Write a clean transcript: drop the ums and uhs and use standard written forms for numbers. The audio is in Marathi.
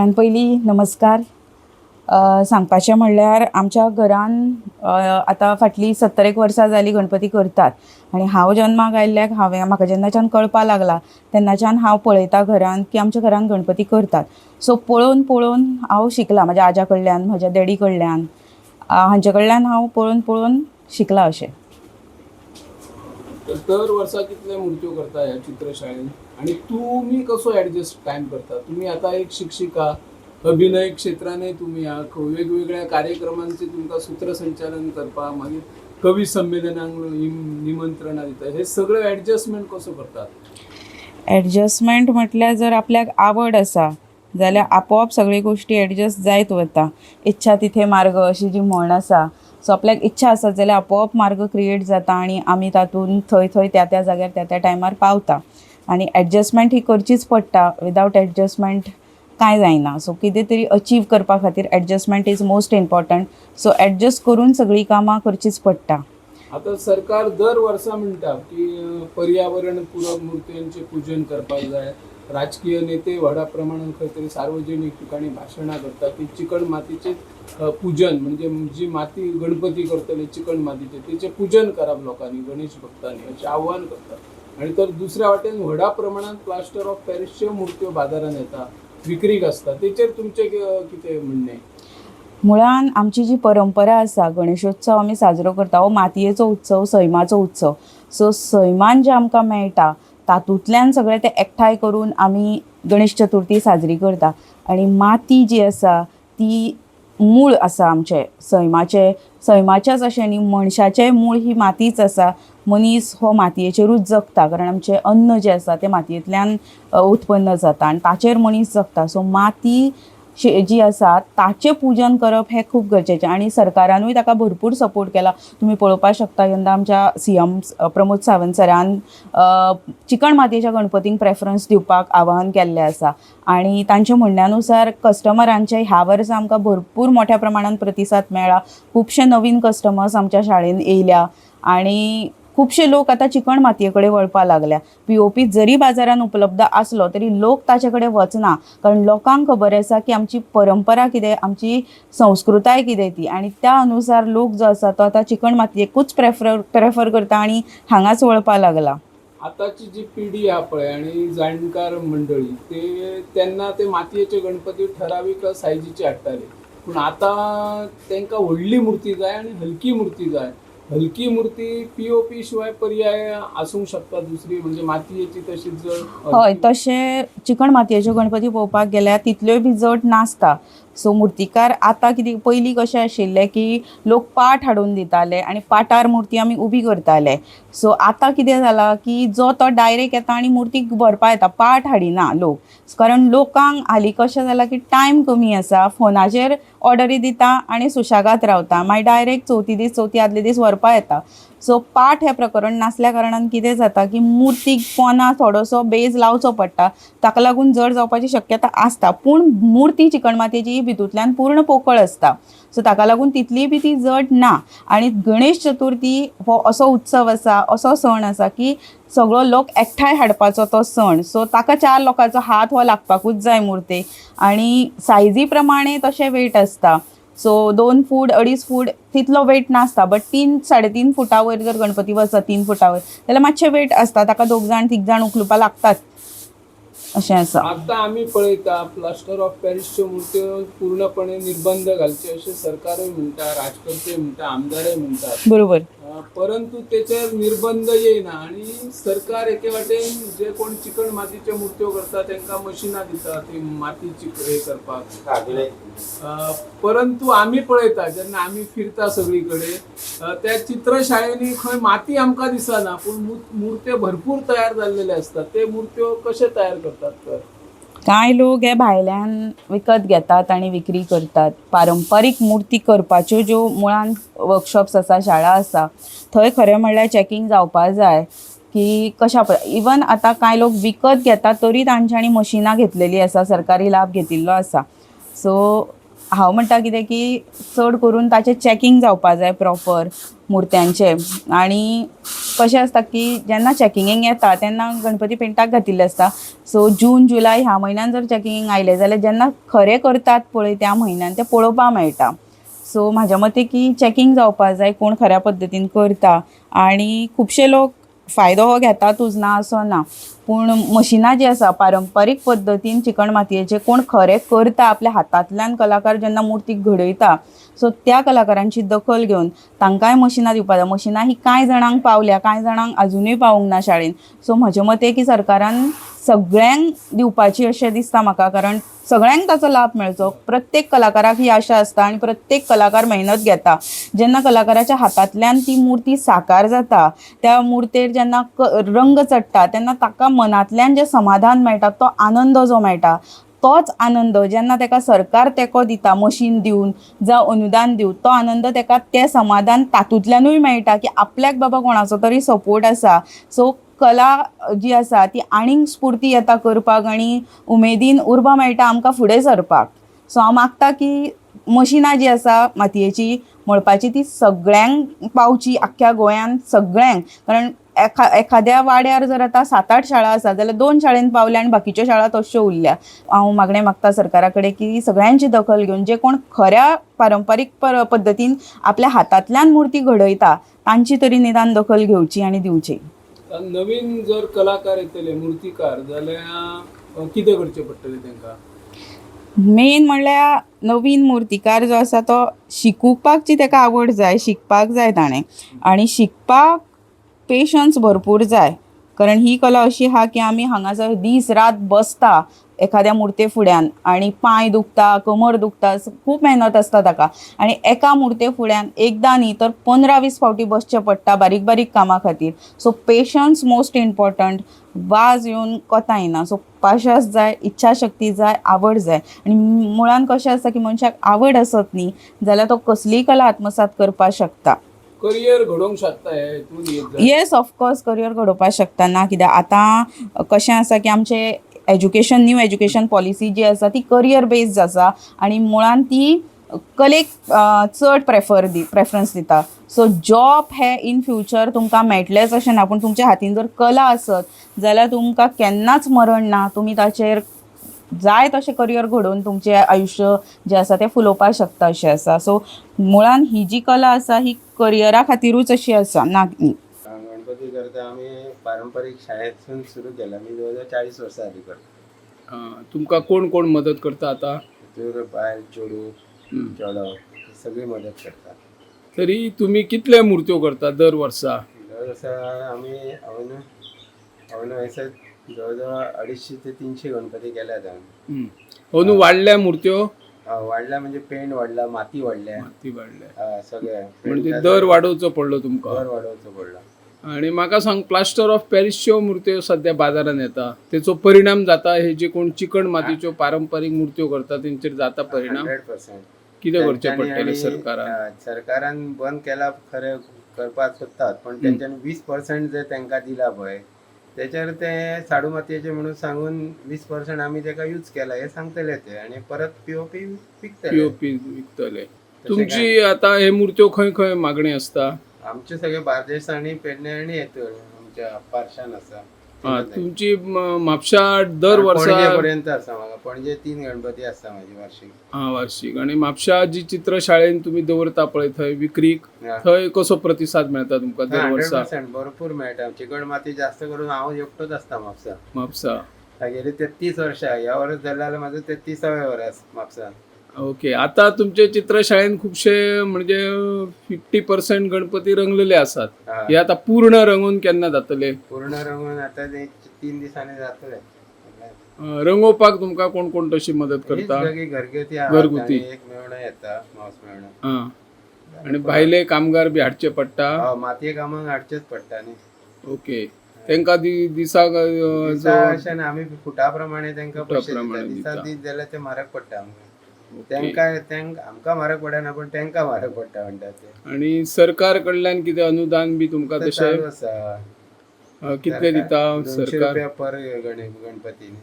पयलीं नमस्कार. सांगपाचें म्हणल्यार आमच्या घरान आतां फाटलीं 70 वर्सां जालीं गणपती करतात आनी हांव जल्माक आयिल्ल्याक म्हाका जेन्नाच्यान कळपा लागला तेन्नाच्यान हांव पळयतां घरान की आमच्या घरान गणपती करतात. सो पळोवन पळोवन हांव शिकलां म्हाज्या आज्या कडल्यान, म्हज्या डॅडी कडल्यान, हांचे कडल्यान हांव पळोवन पळोवन शिकलां अशें. दर वर्सा कितले मुर्त्यो करता ह्या चित्रशाळेन आणि तुम्ही कसो ऍडजस्ट टाइम करता? तुम्ही आता एक शिक्षिका, अभिनय क्षेत्राने तुम्ही वेगवेगळ्या कार्यक्रमांचे तुमकां सूत्रसंचालन करपा, मागीर कवी संमेलनांक निमंत्रणां दिता, हे सगळं ऍडजस्टमेंट कसो करतात? ऍडजस्टमेंट म्हटल्यार जर आपल्याक आवड आसा जाल्यार आपोआप सगळ्यो गोश्टी ऍडजस्ट जायत वता. इच्छा तिथे मार्ग अशी जी म्हण आसा. सो आपल्याक इच्छा आसत जाल्यार आपोआप मार्ग क्रिएट जाता आनी आमी तातूंत थंय थंय त्या त्या जाग्यार त्या त्या टायमार पावता. आनी ऍडजस्टमेंट ही करचीच पडटा. विदावट ऍडजस्टमेंट कांय जायना. सो कितें तरी अचीव करपा खातीर adjustment is most important. So adjust करून सगळीं कामां करचीच पडटा. आता सरकार दर वर्सा म्हणटा की पर्यावरण पूरक मूर्त्यांचे पूजन करपाक जाय. राजकीय नेते व्हडा प्रमाणात खंय तरी सार्वजनीक ठिकाणी भाशणां करतात की चिकण मातीचे पूजन, म्हणजे जी माती गणपती करतले चिकण मातीचे तेचे पूजन करप लोकांनी, गणेश भक्तांनी अशें आव्हान करतात. आणि तर दुसऱ्या वाटेन व्हडा प्रमाणात प्लास्टर ऑफ पॅरिसच्यो मुर्त्यो बाजारात येता, विक्रीक आसता. तेचेर तुमचें कितें म्हणणें? मुळान आमची जी परंपरा आसा, गणेशोत्सव आमी साजरो करता हो मातयेचो उत्सव, सैमाचो उत्सव. सो सैमान जे आमकां मेळटा तातूंतल्यान सगळें तें एकठांय करून आमी गणेश चतुर्थी साजरी करता. आनी माती जी आसा ती मूळ आसा आमचें सैमाचेंच अशें न्ही, मनशाचें मूळ ही मातीच आसा. मनीस हो मातयेचेरूच जगता, कारण आमचें अन्न जें आसा तें मातयेंतल्यान उत्पन्न जाता आनी ताचेर मनीस जगता. सो माती जी आसा ताचें पूजन करप हें खूब गरजेचें आनी सरकारानूय ताका भरपूर सपोर्ट केला. तुमी पळोवपाक शकता यंदा आमच्या CM प्रमोद सावंत सरान चिकण मातयेच्या गणपतींक प्रेफरन्स दिवपाक आवाहन केल्लें आसा. आनी तांच्या म्हणण्यानुसार कस्टमरांचे ह्या वर्सा आमकां भरपूर मोठ्या प्रमाणात प्रतिसाद मेळ्ळा. खुबशे नवीन कस्टमर्स आमच्या शाळेन येयल्या आनी खुबशे लोक आतां चिकण मातये कडेन वळपा लागल्या. POP जरी बाजारान उपलब्ध आसलो तरी लोक ताचे कडेन वचना, कारण लोकांक खबर आसा की आमची परंपरा कितें, आमची संस्कृताय कितें ती, आनी त्या अनुसार लोक जो आसा तो आतां चिकण मातयेकूच प्रेफर करता आनी हांगाच वळपा लागला. आताची जी पिढी हा पळय आनी जाणकार मंडळी तेन्ना ते मातयेचे गणपती ठरावीक सायजीचे हाडटाले, पूण आतां तांकां व्हडली मूर्ती जाय आनी हलकी मूर्ती जाय. हलकी मूर्ती POP शिवाय पर्याय आसूंक शकता दुसरी, म्हणजे मातयेची तशीच जड? हय, तशें चिकण मातयेच्यो गणपती पळोवपाक गेल्यार तितल्योय बी जड नासता. सो मुर्तीकार आतां कितें, पयलीं कशें आशिल्लें की लोक पाट हाडून दिताले आनी पाटार मुर्ती आमी उबी करताले. सो आतां कितें जालां की जो तो डायरेक्ट येता आनी मुर्ती व्हरपा येता, पाट हाडिना लोक. कारण लोकांक हालीं कशें जालां की टायम कमी आसा, फोनाचेर ऑर्डरी दिता आनी सुशेगाद रावता, मागीर डायरेक्ट चवथी आदले दीस व्हरपा येता. सो पाट हें प्रकरण नासल्या कारणान कितें जाता की मुर्तीक पोंदां थोडोसो बेज लावचो पडटा, ताका लागून जड जावपाची शक्यता आसता. पूण मुर्ती चिकण मातयेची भितूंतल्यान पूर्ण पोकळ आसता. सो ताका लागून तितली बी ती जड ना. आनी गणेश चतुर्थी हो असो उत्सव आसा, असो सण आसा की सगळो लोक एकठांय हाडपाचो तो सण. सो ताका 4 लोकांचो हात हो लागपाकूच जाय मुर्तेक. आनी सायजी प्रमाणे तशें वेट आसता. सो 2 फूट 2.5 फूट तितलो वेट नासता, बट 3-3.5 फुटा वयर जर गणपती वचत 3 फुटा वयर जाल्यार मातशें वेट आसता, ताका 2 जाण 3 जाण उखलुपा लागतात अशें आसा. आतां आमी पळयता प्लास्टर ऑफ पॅरिसच्यो मुर्त्यो पूर्णपणे निर्बंध घालचे अशें सरकारूय म्हणटा, राजकर्ते म्हणटा, आमदारय म्हणटात. बरोबर. परंतु तेचेर निर्बंध येयना आनी सरकार एके वाटेन जे कोण चिकण मातीच्यो मुर्त्यो करता तांकां मशिनां दिता ती माती हे करपाक. परंतु आमी पळयता जेन्ना आमी फिरता सगळी कडेन त्या चित्रशाळेनी खंय माती आमकां दिसना, पूण मुर्त्यो भरपूर तयार जाल्लेले आसतात. ते मुर्त्यो कशे तयार करतात तर? कांय लोक हे भायल्यान विकत घेतात आनी विक्री करतात. पारंपारीक मुर्ती करपाच्यो ज्यो मुळान वर्कशॉप्स आसा, शाळा आसा, थंय खरें म्हणल्यार चॅकींग जावपा जाय की कशा इवन आतां कांय लोक विकत घेतात तरी तांच्यांनी मशिनां घेतलेलीं आसा, सरकारी लाभ घेतिल्लो आसा. सो हांव म्हणटा कितें की चड करून ताचें चॅकींग जावपा जाय प्रॉपर मुर्त्यांचें. आनी कशें आसता की जेन्ना चॅकिंगेक येता तेन्ना गणपती पेंटाक घातिल्ले आसता. सो जून जुलय ह्या म्हयन्यान जर चॅकिंगेक आयले जाल्यार जेन्ना खरें करतात पळय त्या म्हयन्यान तें पळोवपा मेळटा. सो म्हाज्या मते की चॅकिंग जावपा जाय कोण खऱ्या पद्दतीन करता. आनी खुबशे लोक फायदो हो घेतातूच ना असो ना, पूण मशिनां जीं आसा पारंपारीक पद्दतीन चिकण मातयेचे कोण खरें करता आपल्या हातांतल्यान कलाकार जेन्ना मुर्ती घडयता, सो त्या कलाकारांची दखल घेवन तांकांय मशिनां दिवपा जाय. मशिनां ही कांय जाणांक पावल्या, कांय जाणांक अजुनूय पावूंक ना शाळेन. सो म्हजे मते की सरकारान सगळ्यांक दिवपाची अशें दिसता म्हाका, कारण सगळ्यांक ताचो लाभ मेळचो. प्रत्येक कलाकाराक ही आशा आसता आनी प्रत्येक कलाकार मेहनत घेता. जेन्ना कलाकाराच्या हातांतल्यान ती मुर्ती साकार जाता, त्या मुर्तेर जेन्ना रंग चडटा तेन्ना ताका मनांतल्यान जें समाधान मेळटा, तो आनंद जो मेळटा, तोच आनंद जेन्ना ताका सरकार तेंको दिता मशीन दिवन जावं अनुदान दिवन, तो आनंद ताका तें समाधान तातूंतल्यानूय मेळटा की आपल्याक बाबा कोणाचो तरी सपोर्ट आसा. सो कला जी आसा ती आनीक स्फूर्ती येता करपाक आनी उमेदीन उर्बा मेळटा आमकां फुडें सरपाक. सो हांव मागता की मशिनां जी आसा मातयेची मळपाची ती सगळ्यांक पावची, आख्ख्या गोंयांत सगळ्यांक. कारण एखाद्या वाड्यार जर आतां 7-8 शाळा आसा जाल्यार 2 शाळेन पावल्या आनी बाकीच्यो शाळा तश्यो उरल्या. हांव मागणें मागता सरकारा कडेन की सगळ्यांची दखल घेवन जे कोण खऱ्या पारंपारीक पद्दतीन आपल्या हातांतल्यान मुर्ती घडयता तांची तरी निदान दखल घेवची आनी दिवची. नवीन जर कलाकार येतले मुर्तीकार जाल्यार कितें करचें पडटलें तांकां? मेन म्हणल्यार नवीन मुर्तीकार जो आसा तो शिकुपाकची ताका आवड जाय, शिकपाक जाय ताणें. आनी शिकपाक पेशन्स भरपूर जाय. कारण ही कला अशी आहा की आमी हांगासर दीस रात बसता एखाद्या मुर्ते फुड्यान आनी पांय दुखता, कमर दुखता, खूब मेहनत आसता ताका. आनी एका मुर्ते फुड्यान एकदां न्ही तर 15-20 फावटी बसचें पडटा बारीक बारीक कामां खातीर. So patience most important. वाज येवन कोता येना. सो पाशस जाय, इच्छाशक्ती जाय, आवड जाय. आनी मुळान कशें आसता की मनशाक आवड आसत न्ही जाल्यार तो कसलीय कला आत्मसात करपाक शकता. करियर घडोवंक शकता हे हितून येत जाल्यार? येस, ऑफकोर्स करियर घडोवपाक शकता. ना कित्याक आतां कशें आसा की आमचें न्यू एज्युकेशन पॉलिसी जी आसा ती करियर बेस्ड आसा आनी मुळान ती कलेक चड प्रेफरन्स दिता. सो जॉब हे इन फ्युचर तुमकां मेळटलेच अशें ना, पूण तुमच्या हातीन जर कला आसत जाल्यार तुमकां केन्नाच मरण ना. तुमी ताचेर जाय तशें करियर घडोवन तुमचें आयुश्य जें आसा तें फुलोवपाक शकता अशें आसा. सो मुळान ही जी कला आसा ही करियरा खातीरूच अशी आसा, ना न्ही. गणपती करता आमी पारंपारीक शाळेंतसून सुरू केला. मी जवळ 40 वर्सां आदी करता. तुमकां कोण कोण मदत करता आतां? तर बायल चेडूं चेडो सगळी मदत करता. तरी तुमी कितले मुर्त्यो करता दर वर्सा? दर वर्सा आमी हांवें हैसर जवळ जवळ 250 ते 300 गणपती केल्यात हांवें. अंदू वाडल्या मुर्त्यो? वाडला म्हणजे पेंट वाडला, माती वाडल्या, माती वाडल्या, सगळें म्हणजे दर वाडोवचो पडलो तुमकां? दर वाडोवचो पडला. आणि म्हाका सांग, प्लास्टर ऑफ पॅरिसच्यो मुर्त्यो सध्या बाजारान येता, तेचो परिणाम जाता? हे जे कोण चिकण मातीच्यो पारंपारीक मुर्त्यो करता तेंचेर जाता परिणाम? 100%. कितें करचें पडटलें सरकारान? सरकारान बंद केला खरें करपाक सोदतात, पण तेंच्यानी 20% जे तांकां दिला पळय त्याच्यावर ते साडू मातयेचे म्हणून सांगून 20% आमी ताका यूज केला हे सांगतले ते, आणि परत पीओपी विकतले. तुमची आता हे मुर्त्यो खंय खंय मागणी असता? आमचे सगळे बार्देस आणि पेडणे आणि येतो आमच्या पार्शान आसा. तुमची म्हापशा दर वर्सा पर्यंत आसा म्हाका. पणजे 3 गणपती आसता माझी वार्षिक. वार्षिक. आणि म्हापशा जी चित्रशाळेन तुम्ही दवरता पळय थंय विक्रीक, थंय कसो प्रतिसाद मेळता तुमकां दर वर्सा? 100% भरपूर मेळटा. चिकण माती जास्त करून हांव एकटोच आसता म्हापसा. गेली 33 वर्सां. ह्या वर्स जाल्यार माझं 33वे वर्स म्हापसा. ओके. आता तुमचे चित्रशाळेन खुबशे म्हणजे 50% गणपती रंगलेले आसात. हे आता पूर्ण रंगून केन्ना जातले? पूर्ण रंगून आता 3 दिसांनी जातले. रंगोवपाक तुमकां कोण कोण तशी मदत करता? घरगुती एक मेवणो येता, मावस मेवणो. आणि भायले कामगार बी हाडचे पडटा? मातये कामाक हाडचेच पडटा न्ही. ओके. तांकां दिसाक अशें आमी फुटा प्रमाणे तांकां पयशे दिता. दिसाक दीत जाल्यार ते म्हारग पडटा आमकां. आमकां म्हारग पडना, पण तांकां म्हारग पडटा म्हणटात ते. आणि सरकार कडल्यान कितें अनुदान बी तुमकां तशें आसा? कितले दिता सरकार? ₹200 पर गणपती.